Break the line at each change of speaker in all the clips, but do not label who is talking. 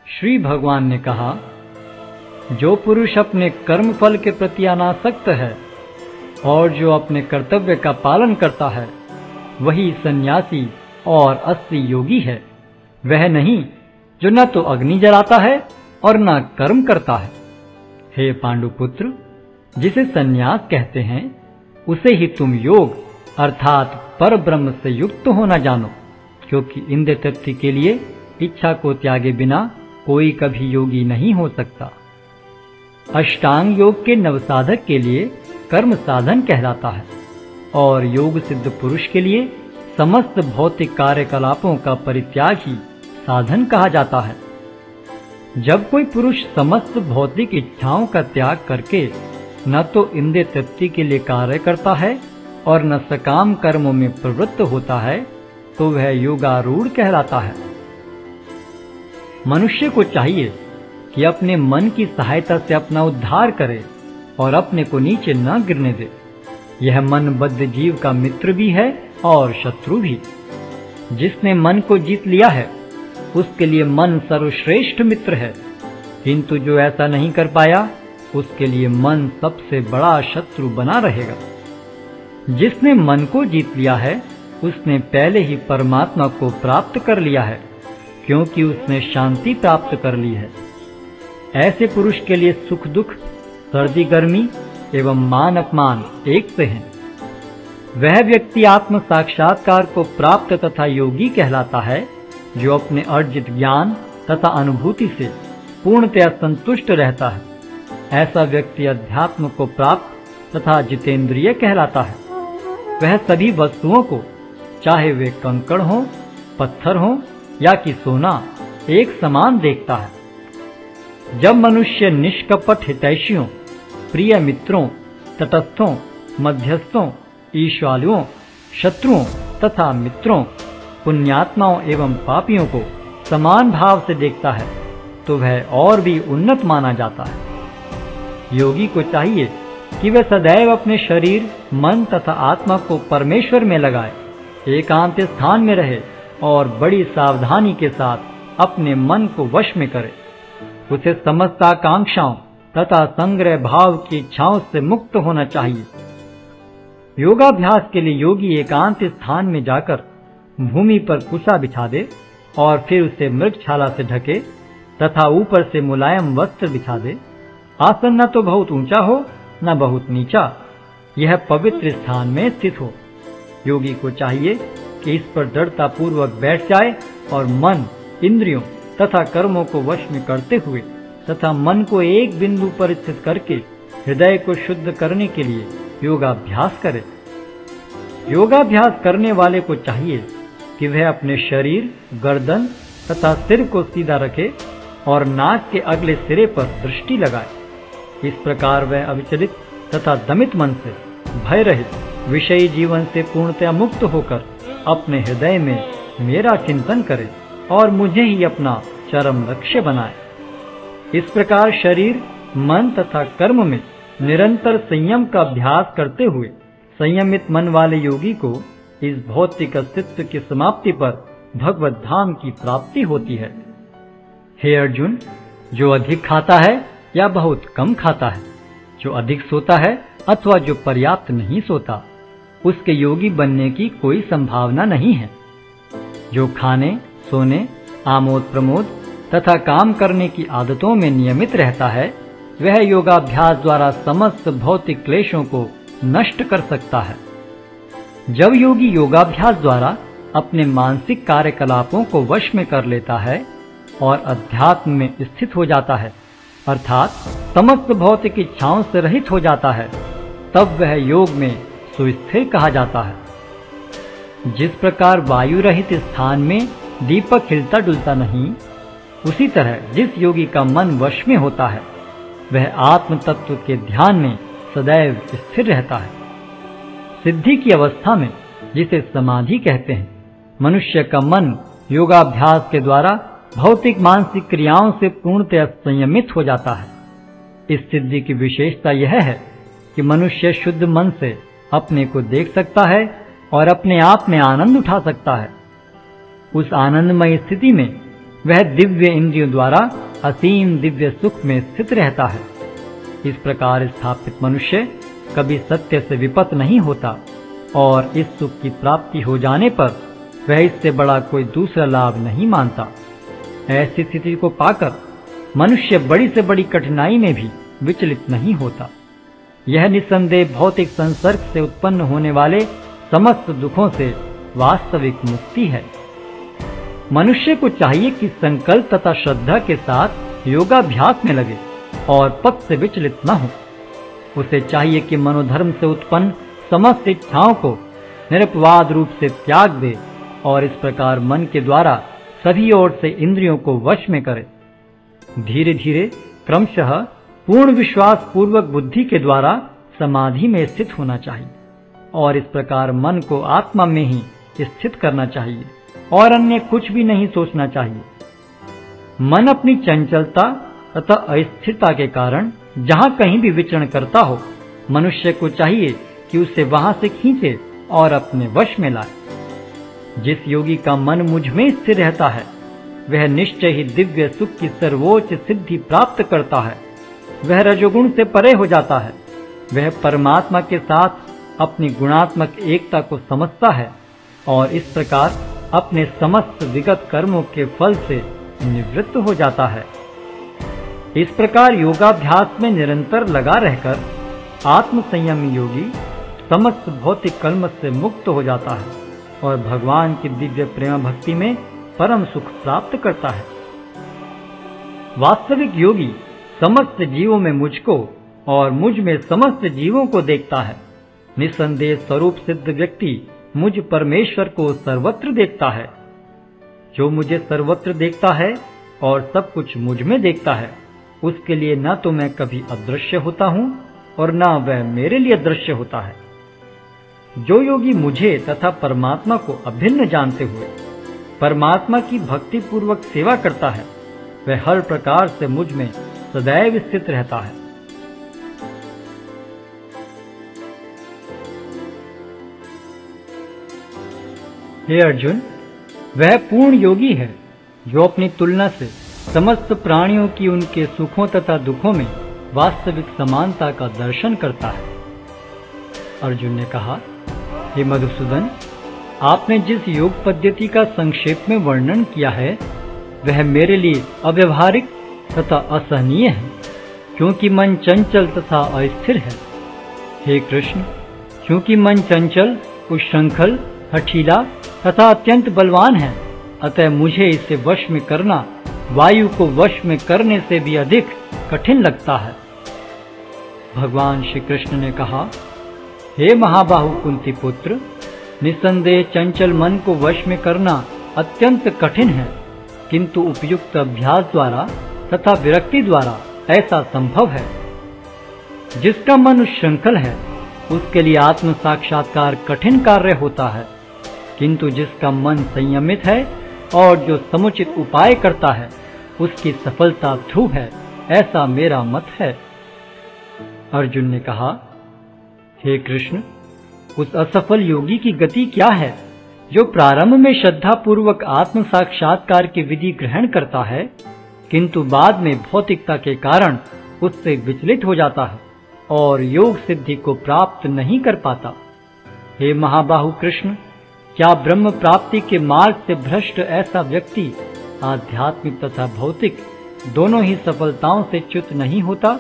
श्री भगवान ने कहा, जो पुरुष अपने कर्म फल के प्रति अनासक्त है और जो अपने कर्तव्य का पालन करता है, वही सन्यासी और असली योगी है। वह नहीं जो न तो अग्नि जलाता है और न कर्म करता है। हे पांडुपुत्र, जिसे सन्यास कहते हैं उसे ही तुम योग अर्थात पर ब्रह्म से युक्त होना जानो, क्योंकि इंद्रिय तृप्ति के लिए इच्छा को त्यागे बिना कोई कभी योगी नहीं हो सकता। अष्टांग योग के नवसाधक के लिए कर्म साधन कहलाता है और योग सिद्ध पुरुष के लिए समस्त भौतिक कार्यकलापों का परित्याग ही साधन कहा जाता है। जब कोई पुरुष समस्त भौतिक इच्छाओं का त्याग करके न तो इंद्रिय तृप्ति के लिए कार्य करता है और न सकाम कर्मों में प्रवृत्त होता है, तो वह योगारूढ़ कहलाता है। मनुष्य को चाहिए कि अपने मन की सहायता से अपना उद्धार करे और अपने को नीचे न गिरने दे। यह मनबद्ध जीव का मित्र भी है और शत्रु भी। जिसने मन को जीत लिया है उसके लिए मन सर्वश्रेष्ठ मित्र है, किंतु जो ऐसा नहीं कर पाया उसके लिए मन सबसे बड़ा शत्रु बना रहेगा। जिसने मन को जीत लिया है उसने पहले ही परमात्मा को प्राप्त कर लिया है, क्योंकि उसने शांति प्राप्त कर ली है। ऐसे पुरुष के लिए सुख दुख, सर्दी गर्मी एवं मान अपमान एक से हैं। वह व्यक्ति आत्म साक्षात्कार को प्राप्त तथा योगी कहलाता है, जो अपने अर्जित ज्ञान तथा अनुभूति से पूर्णतया संतुष्ट रहता है। ऐसा व्यक्ति अध्यात्म को प्राप्त तथा जितेंद्रिय कहलाता है। वह सभी वस्तुओं को, चाहे वे कंकड़ हो, पत्थर हो या कि सोना, एक समान देखता है। जब मनुष्य निष्कपट हितैषियों, प्रिय मित्रों, तटस्थों, मध्यस्थों, ईश्वालुओं, शत्रुओं तथा मित्रों, पुण्यात्माओं एवं पापियों को समान भाव से देखता है, तो वह और भी उन्नत माना जाता है। योगी को चाहिए कि वह सदैव अपने शरीर, मन तथा आत्मा को परमेश्वर में लगाए, एकांत स्थान में रहे और बड़ी सावधानी के साथ अपने मन को वश में करे। उसे समस्त आकांक्षाओं तथा संग्रह भाव की इच्छाओं से मुक्त होना चाहिए। योगाभ्यास के लिए योगी एकांत स्थान में जाकर भूमि पर कुशा बिछा दे और फिर उसे मृगछाला से ढके तथा ऊपर से मुलायम वस्त्र बिछा दे। आसन न तो बहुत ऊंचा हो न बहुत नीचा, यह पवित्र स्थान में स्थित हो। योगी को चाहिए कि इस पर दृढ़ता पूर्वक बैठ जाए और मन, इंद्रियों तथा कर्मों को वश में करते हुए तथा मन को एक बिंदु पर स्थित करके हृदय को शुद्ध करने के लिए योगाभ्यास करे। योगाभ्यास करने वाले को चाहिए कि वह अपने शरीर, गर्दन तथा सिर को सीधा रखे और नाक के अगले सिरे पर दृष्टि लगाए। इस प्रकार वह अविचलित तथा दमित मन से, भय रहित, विषयी जीवन से पूर्णतया मुक्त होकर अपने हृदय में मेरा चिंतन करे और मुझे ही अपना चरम लक्ष्य बनाए। इस प्रकार शरीर, मन तथा कर्म में निरंतर संयम का अभ्यास करते हुए संयमित मन वाले योगी को इस भौतिक अस्तित्व की समाप्ति पर भगवत धाम की प्राप्ति होती है। हे अर्जुन, जो अधिक खाता है या बहुत कम खाता है, जो अधिक सोता है अथवा जो पर्याप्त नहीं सोता, उसके योगी बनने की कोई संभावना नहीं है। जो खाने, सोने, आमोद प्रमोद तथा काम करने की आदतों में नियमित रहता है, वह योगाभ्यास द्वारा समस्त भौतिक क्लेशों को नष्ट कर सकता है। जब योगी योगाभ्यास द्वारा अपने मानसिक कार्यकलापों को वश में कर लेता है और अध्यात्म में स्थित हो जाता है, अर्थात समस्त भौतिक इच्छाओं से रहित हो जाता है, तब वह योग में सुस्थिर कहा जाता है। जिस प्रकार वायु रहित स्थान में दीपक हिलता डुलता नहीं, उसी तरह जिस योगी का मन वश में होता है, वह आत्म तत्व के ध्यान में सदैव स्थिर रहता है। सिद्धि की अवस्था में, जिसे समाधि कहते हैं, मनुष्य का मन योगाभ्यास के द्वारा भौतिक मानसिक क्रियाओं से पूर्णतः संयमित हो जाता है। इस सिद्धि की विशेषता यह है कि मनुष्य शुद्ध मन से अपने को देख सकता है और अपने आप में आनंद उठा सकता है। उस आनंदमय स्थिति में वह दिव्य इंद्रियों द्वारा असीम दिव्य सुख में स्थित रहता है। इस प्रकार स्थापित मनुष्य कभी सत्य से विपत नहीं होता और इस सुख की प्राप्ति हो जाने पर वह इससे बड़ा कोई दूसरा लाभ नहीं मानता। ऐसी स्थिति को पाकर मनुष्य बड़ी से बड़ी कठिनाई में भी विचलित नहीं होता। यह निस्संदेह भौतिक संसर्ग से उत्पन्न होने वाले समस्त दुखों से वास्तविक मुक्ति है। मनुष्य को चाहिए कि संकल्प तथा श्रद्धा के साथ योगाभ्यास में लगे और पथ से विचलित न हो। उसे चाहिए कि मनोधर्म से उत्पन्न समस्त इच्छाओं को निरपवाद रूप से त्याग दे और इस प्रकार मन के द्वारा सभी ओर से इंद्रियों को वश में करे। धीरे धीरे क्रमशः पूर्ण विश्वास पूर्वक बुद्धि के द्वारा समाधि में स्थित होना चाहिए और इस प्रकार मन को आत्मा में ही स्थित करना चाहिए और अन्य कुछ भी नहीं सोचना चाहिए। मन अपनी चंचलता तथा अस्थिरता के कारण जहाँ कहीं भी विचरण करता हो, मनुष्य को चाहिए कि उसे वहां से खींचे और अपने वश में लाए। जिस योगी का मन मुझ में स्थिर रहता है, वह निश्चय ही दिव्य सुख की सर्वोच्च सिद्धि प्राप्त करता है। वह रजोगुण से परे हो जाता है। वह परमात्मा के साथ अपनी गुणात्मक एकता को समझता है और इस प्रकार अपने समस्त विगत कर्मों के फल से निवृत्त हो जाता है। इस प्रकार योगाभ्यास में निरंतर लगा रहकर आत्म संयमी योगी समस्त भौतिक कलमश से मुक्त हो जाता है और भगवान की दिव्य प्रेम भक्ति में परम सुख प्राप्त करता है। वास्तविक योगी समस्त जीवों में मुझको और मुझ में समस्त जीवों को देखता है। निस्संदेह स्वरूप सिद्ध व्यक्ति मुझ परमेश्वर को सर्वत्र देखता है। जो मुझे सर्वत्र देखता है और सब कुछ मुझ में देखता है, उसके लिए न तो मैं कभी अदृश्य होता हूँ और न वह मेरे लिए दृश्य होता है। जो योगी मुझे तथा परमात्मा को अभिन्न जानते हुए परमात्मा की भक्ति पूर्वक सेवा करता है, वह हर प्रकार से मुझ में सदैव स्थित रहता है। हे अर्जुन, वह पूर्ण योगी है जो अपनी तुलना से समस्त प्राणियों की उनके सुखों तथा दुखों में वास्तविक समानता का दर्शन करता है। अर्जुन ने कहा, हे मधुसूदन, आपने जिस योग पद्धति का संक्षेप में वर्णन किया है, वह मेरे लिए अव्यवहारिक तथा असहनीय है, क्योंकि मन चंचल तथा अस्थिर है। हे कृष्ण, क्योंकि मन चंचल, उच्छृंखल, हठीला तथा अत्यंत बलवान है, अतः मुझे इसे वश में करना वायु को वश में करने से भी अधिक कठिन लगता है। भगवान श्री कृष्ण ने कहा, हे महाबाहु कुंती पुत्र, निस्संदेह चंचल मन को वश में करना अत्यंत कठिन है, किंतु उपयुक्त अभ्यास द्वारा तथा विरक्ति द्वारा ऐसा संभव है। जिसका मन उच्छृंखल है, उसके लिए आत्म साक्षात्कार कठिन कार्य होता है, किंतु जिसका मन संयमित है और जो समुचित उपाय करता है, उसकी सफलता ध्रुव है, ऐसा मेरा मत है। अर्जुन ने कहा, हे कृष्ण, उस असफल योगी की गति क्या है जो प्रारंभ में श्रद्धा पूर्वक आत्म साक्षात्कार की विधि ग्रहण करता है, किंतु बाद में भौतिकता के कारण उससे विचलित हो जाता है और योग सिद्धि को प्राप्त नहीं कर पाता। हे महाबाहु कृष्ण, क्या ब्रह्म प्राप्ति के मार्ग से भ्रष्ट ऐसा व्यक्ति आध्यात्मिक तथा भौतिक दोनों ही सफलताओं से च्युत नहीं होता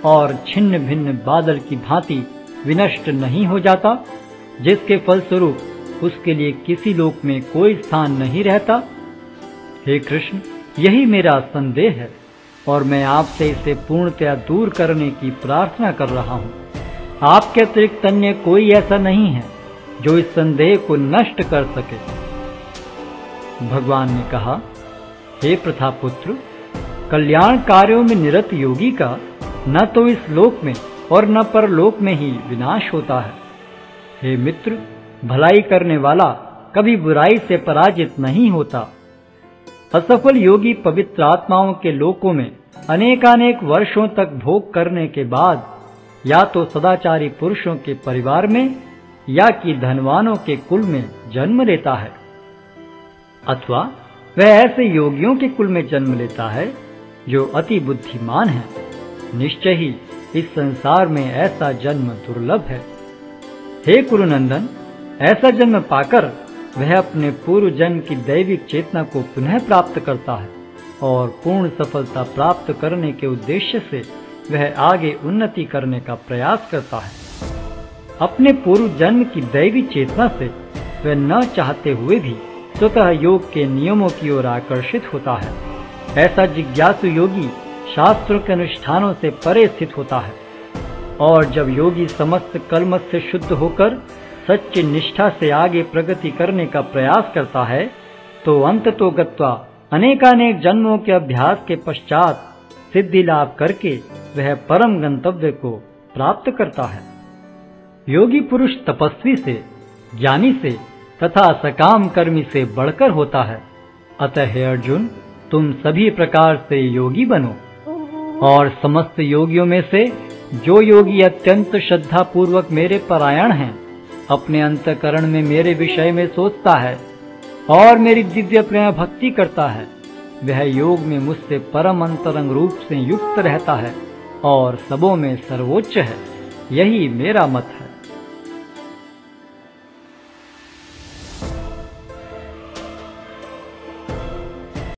और छिन्न भिन्न बादल की भांति विनष्ट नहीं हो जाता, जिसके फलस्वरूप उसके लिए किसी लोक में कोई स्थान नहीं रहता? हे कृष्ण, यही मेरा संदेह है और मैं आपसे इसे पूर्णतया दूर करने की प्रार्थना कर रहा हूँ। आपके अतिरिक्त अन्य कोई ऐसा नहीं है जो इस संदेह को नष्ट कर सके। भगवान ने कहा, हे प्रथापुत्र, कल्याण कार्यों में निरत योगी का न तो इस लोक में और न परलोक में ही विनाश होता है। हे मित्र, भलाई करने वाला कभी बुराई से पराजित नहीं होता। असफल योगी पवित्र आत्माओं के लोकों में अनेकानेक वर्षों तक भोग करने के बाद या तो सदाचारी पुरुषों के परिवार में या कि धनवानों के कुल में जन्म लेता है, अथवा वह ऐसे योगियों के कुल में जन्म लेता है जो अति बुद्धिमान है। निश्चय ही इस संसार में ऐसा जन्म दुर्लभ है। हे कुरुनंदन, ऐसा जन्म पाकर वह अपने पूर्व जन्म की दैविक चेतना को पुनः प्राप्त करता है और पूर्ण सफलता प्राप्त करने के उद्देश्य से वह आगे उन्नति करने का प्रयास करता है। अपने पूर्व जन्म की दैवी चेतना से वह न चाहते हुए भी स्वतः योग के नियमों की ओर आकर्षित होता है। ऐसा जिज्ञासु योगी शास्त्रों के अनुष्ठानों से परे स्थित होता है और जब योगी समस्त कलमश से शुद्ध होकर सच्ची निष्ठा से आगे प्रगति करने का प्रयास करता है तो अंततो गत्वा अनेकानेक जन्मों के अभ्यास के पश्चात सिद्धि लाभ करके वह परम गंतव्य को प्राप्त करता है। योगी पुरुष तपस्वी से, ज्ञानी से तथा सकाम कर्मी से बढ़कर होता है। अतः हे अर्जुन, तुम सभी प्रकार से योगी बनो और समस्त योगियों में से जो योगी अत्यंत श्रद्धा पूर्वक मेरे परायण हैं, अपने अंतःकरण में मेरे विषय में सोचता है और मेरी दिव्य प्रेम भक्ति करता है, वह योग में मुझसे परम अंतरंग रूप से युक्त रहता है और सबों में सर्वोच्च है। यही मेरा मत है।